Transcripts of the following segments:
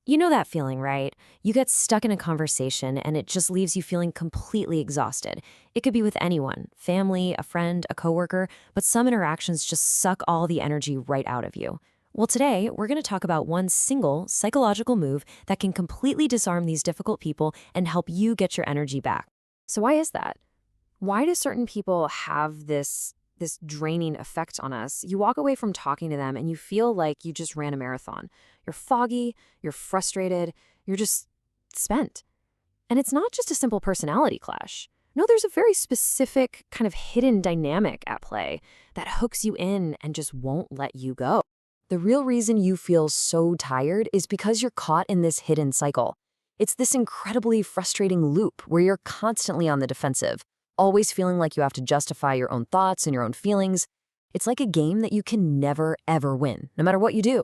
You know that feeling, right? You get stuck in a conversation and it just leaves you feeling completely exhausted. It could be with anyone, family, a friend, a coworker, but some interactions just suck all the energy right out of you. Well, today we're going to talk about one single psychological move that can completely disarm these difficult people and help you get your energy back. So why is that? Why do certain people have this draining effect on us? You walk away from talking to them and you feel like you just ran a marathon. You're foggy, you're frustrated, you're just spent. And it's not just a simple personality clash. No, there's a very specific kind of hidden dynamic at play that hooks you in and just won't let you go. The real reason you feel so tired is because you're caught in this hidden cycle. It's this incredibly frustrating loop where you're constantly on the defensive, always feeling like you have to justify your own thoughts and your own feelings. It's like a game that you can never, ever win, no matter what you do.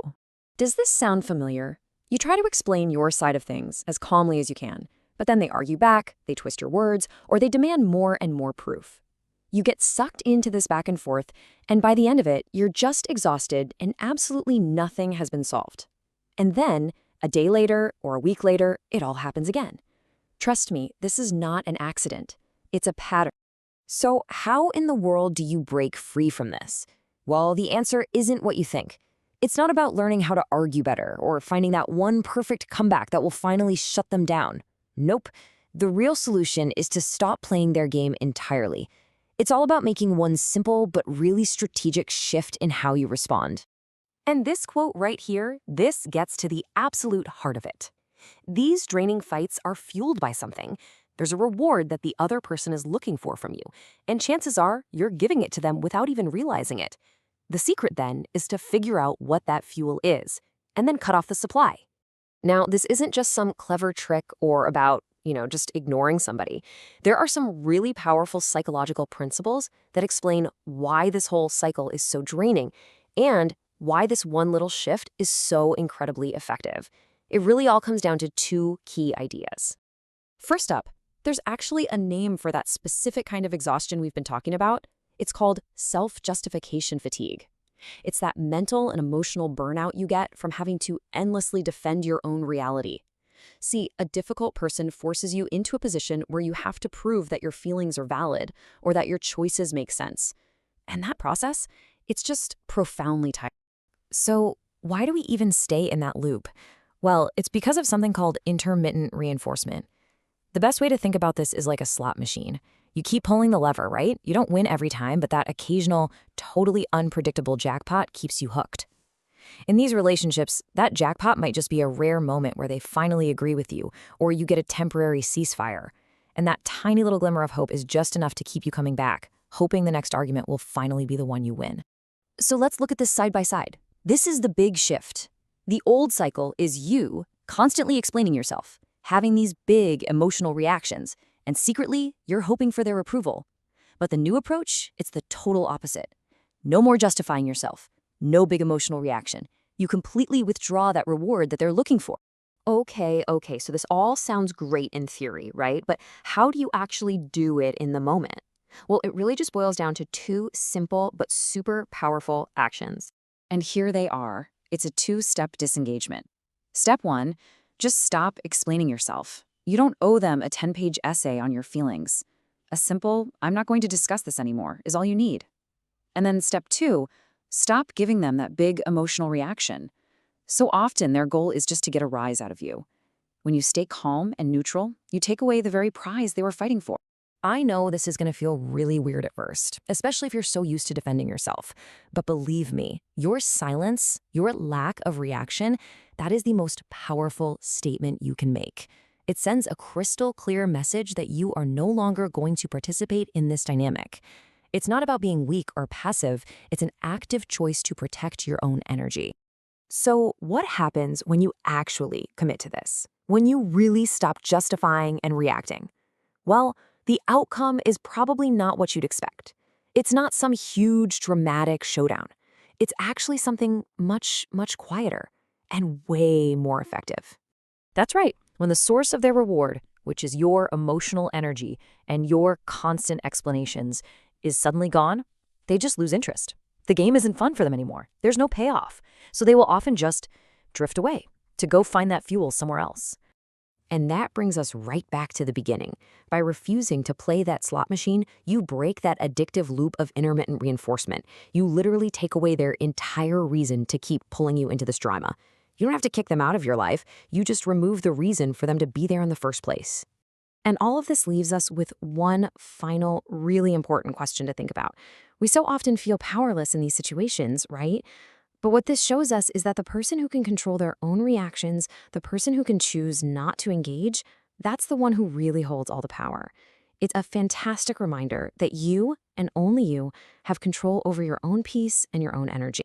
Does this sound familiar? You try to explain your side of things as calmly as you can, but then they argue back, they twist your words, or they demand more and more proof. You get sucked into this back and forth, and by the end of it, you're just exhausted and absolutely nothing has been solved. And then, a day later or a week later, it all happens again. Trust me, this is not an accident. It's a pattern. So how in the world do you break free from this? Well, the answer isn't what you think. It's not about learning how to argue better or finding that one perfect comeback that will finally shut them down. Nope. The real solution is to stop playing their game entirely. It's all about making one simple but really strategic shift in how you respond. And this quote right here, this gets to the absolute heart of it. These draining fights are fueled by something. There's a reward that the other person is looking for from you, and chances are you're giving it to them without even realizing it. The secret then is to figure out what that fuel is, and then cut off the supply. Now, this isn't just some clever trick or about, just ignoring somebody. There are some really powerful psychological principles that explain why this whole cycle is so draining and why this one little shift is so incredibly effective. It really all comes down to two key ideas. First up, there's actually a name for that specific kind of exhaustion we've been talking about. It's called self-justification fatigue. It's that mental and emotional burnout you get from having to endlessly defend your own reality. See, a difficult person forces you into a position where you have to prove that your feelings are valid or that your choices make sense. And that process, it's just profoundly tiring. So why do we even stay in that loop? Well, it's because of something called intermittent reinforcement. The best way to think about this is like a slot machine. You keep pulling the lever, right? You don't win every time, but that occasional, totally unpredictable jackpot keeps you hooked. In these relationships, that jackpot might just be a rare moment where they finally agree with you, or you get a temporary ceasefire. And that tiny little glimmer of hope is just enough to keep you coming back, hoping the next argument will finally be the one you win. So let's look at this side by side. This is the big shift. The old cycle is you constantly explaining yourself, having these big emotional reactions, and secretly, you're hoping for their approval. But the new approach, it's the total opposite. No more justifying yourself. No big emotional reaction. You completely withdraw that reward that they're looking for. Okay, so this all sounds great in theory, right? But how do you actually do it in the moment? Well, it really just boils down to two simple but super powerful actions. And here they are. It's a two-step disengagement. Step one, just stop explaining yourself. You don't owe them a 10-page essay on your feelings. A simple, "I'm not going to discuss this anymore," is all you need. And then step two, stop giving them that big emotional reaction. So often their goal is just to get a rise out of you. When you stay calm and neutral, you take away the very prize they were fighting for. I know this is going to feel really weird at first, especially if you're so used to defending yourself. But believe me, your silence, your lack of reaction, that is the most powerful statement you can make. It sends a crystal clear message that you are no longer going to participate in this dynamic. It's not about being weak or passive. It's an active choice to protect your own energy. So what happens when you actually commit to this? When you really stop justifying and reacting? Well, the outcome is probably not what you'd expect. It's not some huge dramatic showdown. It's actually something much, much quieter and way more effective. That's right. When the source of their reward, which is your emotional energy and your constant explanations, is suddenly gone, they just lose interest. The game isn't fun for them anymore. There's no payoff. So they will often just drift away to go find that fuel somewhere else. And that brings us right back to the beginning. By refusing to play that slot machine, you break that addictive loop of intermittent reinforcement. You literally take away their entire reason to keep pulling you into this drama. You don't have to kick them out of your life. You just remove the reason for them to be there in the first place. And all of this leaves us with one final, really important question to think about. We so often feel powerless in these situations, right? But what this shows us is that the person who can control their own reactions, the person who can choose not to engage, that's the one who really holds all the power. It's a fantastic reminder that you, and only you, have control over your own peace and your own energy.